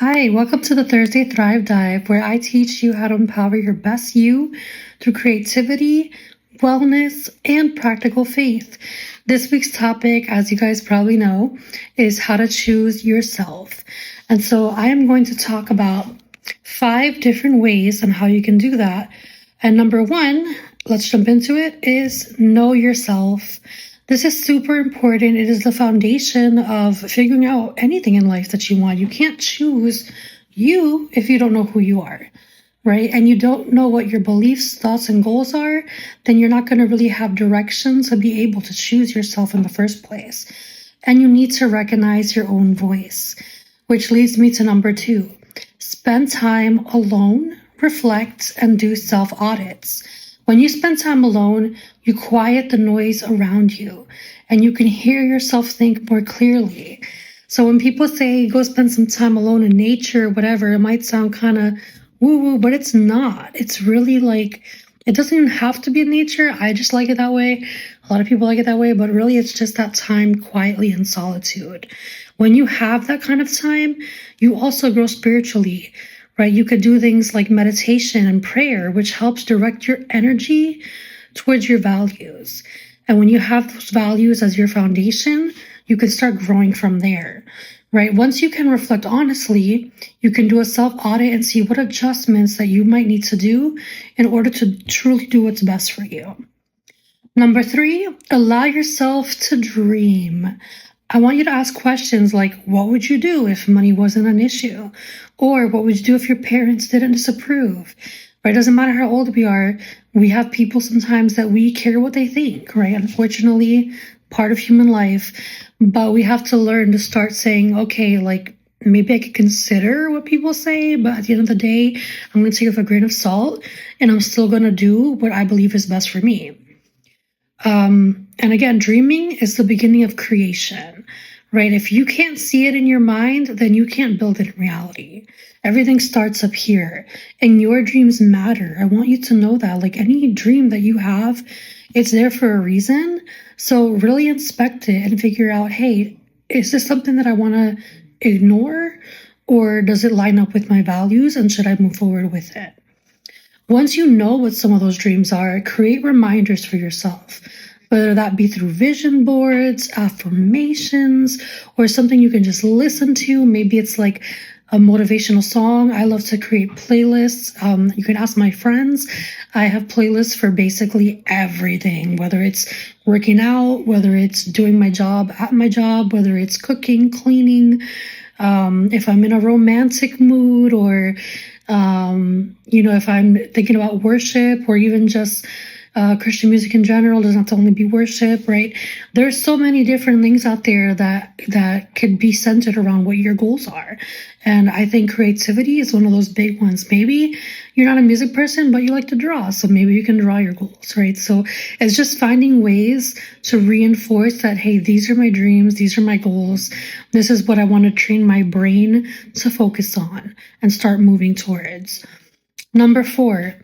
Hi, welcome to the Thursday Thrive Dive, where I teach you how to empower your best you through creativity, wellness, and practical faith. This week's topic, as you guys probably know, is how to choose yourself. And so I am going to talk about 5 different ways on how you can do that. And number 1, let's jump into it, is know yourself. This is super important. It is the foundation of figuring out anything in life that you want. You can't choose you if you don't know who you are, right? And you don't know what your beliefs, thoughts, and goals are, then you're not going to really have direction to be able to choose yourself in the first place. And you need to recognize your own voice, which leads me to number 2. Spend time alone, reflect, and do self-audits. When you spend time alone, you quiet the noise around you and you can hear yourself think more clearly. So when people say go spend some time alone in nature, whatever, it might sound kind of woo-woo, but it's not. It's really like, it doesn't even have to be in nature. I just like it that way. A lot of people like it that way, but really it's just that time quietly in solitude. When you have that kind of time, you also grow spiritually. Right? You could do things like meditation and prayer, which helps direct your energy towards your values. And when you have those values as your foundation, you can start growing from there, right? Once you can reflect honestly, you can do a self-audit and see what adjustments that you might need to do in order to truly do what's best for you. Number 3, allow yourself to dream. I want you to ask questions like, what would you do if money wasn't an issue? Or what would you do if your parents didn't disapprove? Right? It doesn't matter how old we are. We have people sometimes that we care what they think, right? Unfortunately, part of human life. But we have to learn to start saying, okay, like maybe I could consider what people say, but at the end of the day, I'm going to take it with a grain of salt and I'm still going to do what I believe is best for me. And again, dreaming is the beginning of creation, right? If you can't see it in your mind, then you can't build it in reality. Everything starts up here and your dreams matter. I want you to know that, like any dream that you have, it's there for a reason. So really inspect it and figure out, hey, is this something that I want to ignore, or does it line up with my values, and should I move forward with it? Once you know what some of those dreams are, create reminders for yourself, whether that be through vision boards, affirmations, or something you can just listen to. Maybe it's like a motivational song. I love to create playlists. You can ask my friends. I have playlists for basically everything, whether it's working out, whether it's doing my job at my job, whether it's cooking, cleaning, if I'm in a romantic mood, or if I'm thinking about worship, or even just Christian music in general. Doesn't have to only be worship, right? There's so many different things out there that could be centered around what your goals are. And I think creativity is one of those big ones. Maybe you're not a music person, but you like to draw. So maybe you can draw your goals, right? So it's just finding ways to reinforce that, hey, these are my dreams. These are my goals. This is what I want to train my brain to focus on and start moving towards. Number 4,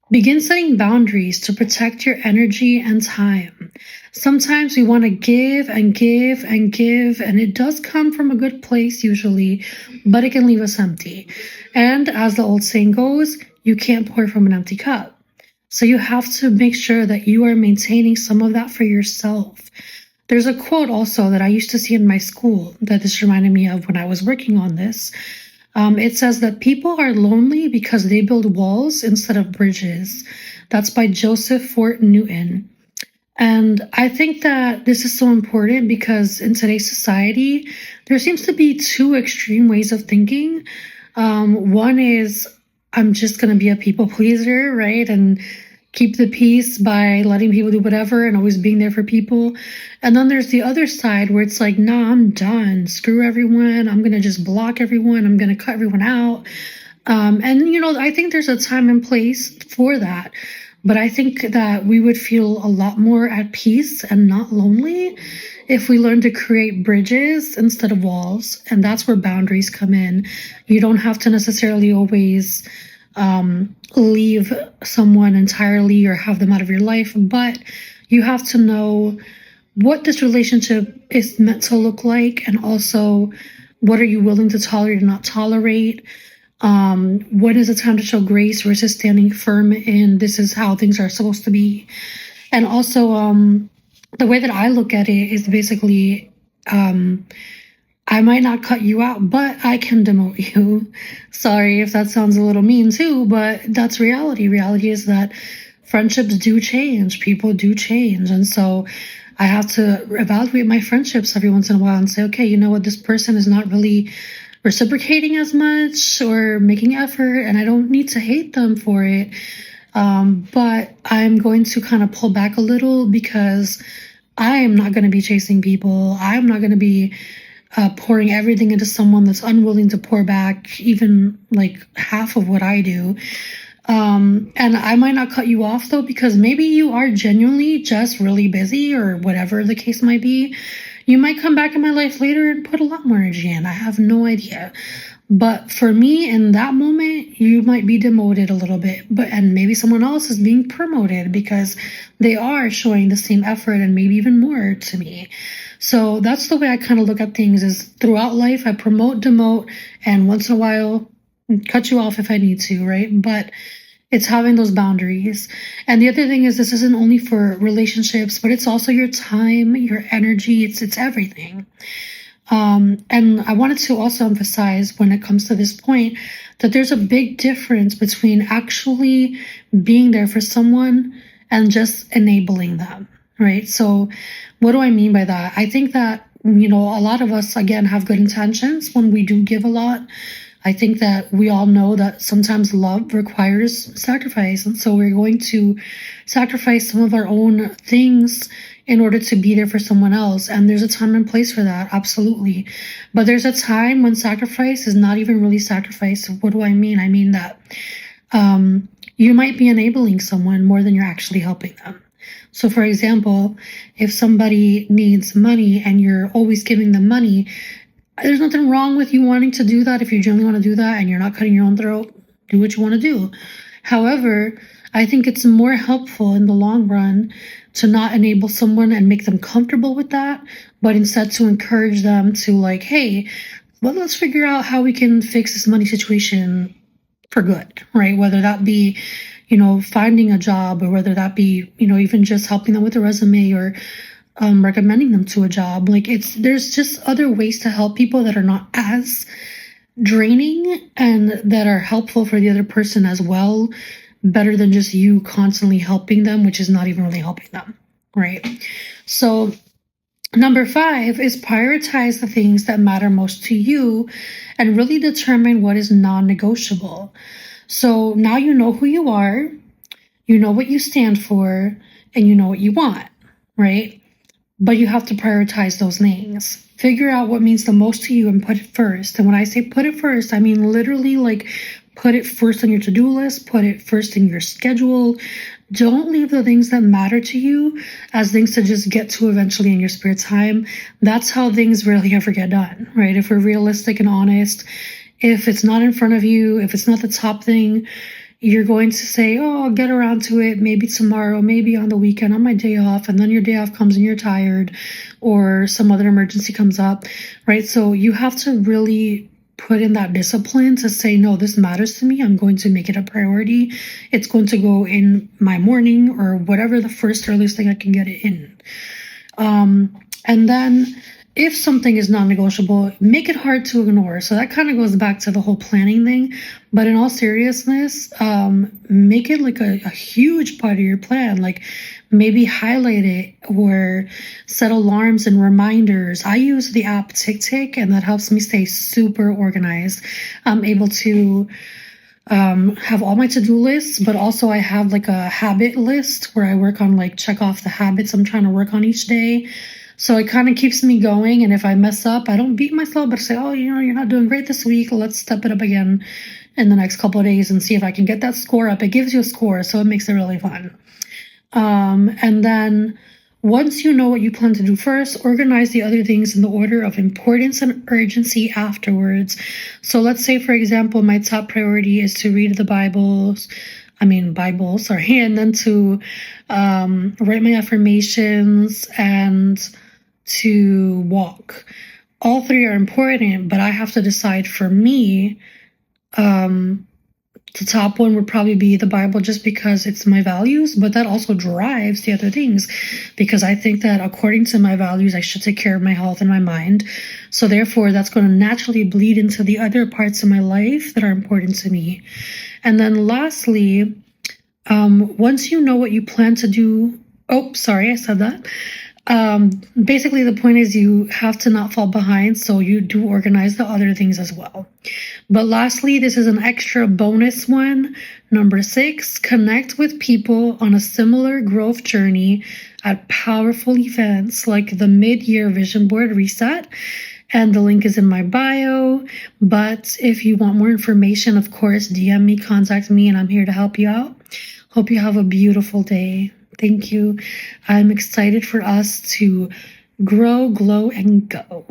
begin setting boundaries to protect your energy and time. Sometimes we want to give and give and give, and it does come from a good place usually, but it can leave us empty. And as the old saying goes, you can't pour from an empty cup. So you have to make sure that you are maintaining some of that for yourself. There's a quote also that I used to see in my school that this reminded me of when I was working on this. It says that people are lonely because they build walls instead of bridges. That's by Joseph Fort Newton. And I think that this is so important because in today's society, there seems to be 2 extreme ways of thinking. One is, I'm just going to be a people pleaser, right? And keep the peace by letting people do whatever and always being there for people. And then there's the other side where it's like, nah, I'm done. Screw everyone. I'm going to just block everyone. I'm going to cut everyone out. I think there's a time and place for that. But I think that we would feel a lot more at peace and not lonely if we learn to create bridges instead of walls. And that's where boundaries come in. You don't have to necessarily always leave someone entirely or have them out of your life, but you have to know what this relationship is meant to look like, and also What are you willing to tolerate and not tolerate? When is the time to show grace versus standing firm in this is how things are supposed to be? And also, the way that I look at it is basically, I might not cut you out, but I can demote you. Sorry if that sounds a little mean too, but that's reality. Reality is that friendships do change, people do change. And so I have to evaluate my friendships every once in a while and say, okay, you know what, this person is not really reciprocating as much or making effort, and I don't need to hate them for it. But I'm going to kind of pull back a little because I am not going to be chasing people. I'm not going to be pouring everything into someone that's unwilling to pour back even like half of what I do. And I might not cut you off though, because maybe you are genuinely just really busy or whatever the case might be. You might come back in my life later and put a lot more energy in. I have no idea. But for me, in that moment, you might be demoted a little bit, and maybe someone else is being promoted because they are showing the same effort and maybe even more to me. So that's the way I kind of look at things, is throughout life, I promote, demote, and once in a while, cut you off if I need to, right? But it's having those boundaries. And the other thing is, this isn't only for relationships, but it's also your time, your energy, it's everything. And I wanted to also emphasize when it comes to this point that there's a big difference between actually being there for someone and just enabling them, right? So what do I mean by that? I think that, a lot of us, again, have good intentions when we do give a lot. I think that we all know that sometimes love requires sacrifice. And so we're going to sacrifice some of our own things in order to be there for someone else. And there's a time and place for that, absolutely. But there's a time when sacrifice is not even really sacrifice. What do I mean? I mean that you might be enabling someone more than you're actually helping them. So for example, if somebody needs money and you're always giving them money, there's nothing wrong with you wanting to do that. If you genuinely want to do that and you're not cutting your own throat, do what you want to do. However, I think it's more helpful in the long run to not enable someone and make them comfortable with that, but instead to encourage them to like, hey, well, let's figure out how we can fix this money situation for good, right? Whether that be, finding a job, or whether that be, even just helping them with a resume, or recommending them to a job. Like there's just other ways to help people that are not as draining and that are helpful for the other person as well, better than just you constantly helping them, which is not even really helping them, right? So number 5 is prioritize the things that matter most to you and really determine what is non-negotiable. So now you know who you are, you know what you stand for, and you know what you want, right? But you have to prioritize those things. Figure out what means the most to you and put it first. And when I say put it first, I mean literally like put it first on your to-do list, put it first in your schedule. Don't leave the things that matter to you as things to just get to eventually in your spare time. That's how things really ever get done, right? If we're realistic and honest, if it's not in front of you, if it's not the top thing, you're going to say, oh, I'll get around to it, maybe tomorrow, maybe on the weekend, on my day off, and then your day off comes and you're tired, or some other emergency comes up, right? So you have to really put in that discipline to say, no, this matters to me. I'm going to make it a priority. It's going to go in my morning or whatever the first earliest thing I can get it in. And then if something is non-negotiable, make it hard to ignore. So that kind of goes back to the whole planning thing. But in all seriousness, make it like a huge part of your plan. Like maybe highlight it or set alarms and reminders. I use the app TickTick, and that helps me stay super organized. I'm able to have all my to-do lists, but also I have like a habit list where I work on like check off the habits I'm trying to work on each day. So it kind of keeps me going. And if I mess up, I don't beat myself, but I say, oh, you're not doing great this week. Let's step it up again in the next couple of days and see if I can get that score up. It gives you a score, so it makes it really fun. And then once you know what you plan to do first, organize the other things in the order of importance and urgency afterwards. So let's say, for example, my top priority is to read the Bible, and then to write my affirmations and to walk. all three are important, but I have to decide for me. The top one would probably be the Bible, just because it's my values, but that also drives the other things, because I think that according to my values, I should take care of my health and my mind. So therefore, that's going to naturally bleed into the other parts of my life that are important to me. And then lastly, once you know what you plan to do, oh, sorry, I said that. Basically, the point is you have to not fall behind, so you do organize the other things as well. But lastly, this is an extra bonus one. Number 6, connect with people on a similar growth journey at powerful events like the mid-year vision board reset. And the link is in my bio. But if you want more information, of course, DM me, contact me, and I'm here to help you out. Hope you have a beautiful day. Thank you. I'm excited for us to grow, glow, and go.